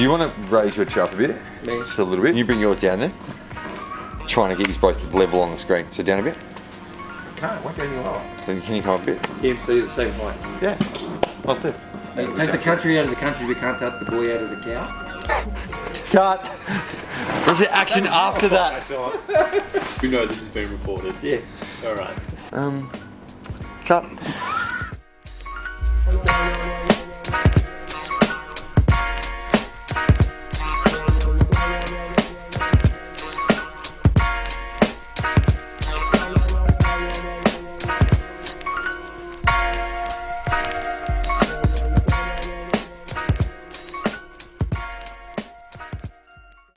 Do you want to raise your chair up a bit? Me? Just a little bit. You bring yours down there. Trying to get you both level on the screen. So down a bit. I can't, won't go any lower. Then can you come up a bit? Yeah, so you're the same height. Yeah. I'll see. Take the country out of the country, we can't take the boy out of the cow. Cut! What's the action after that? We know this has been recorded. Yeah. Alright. Cut.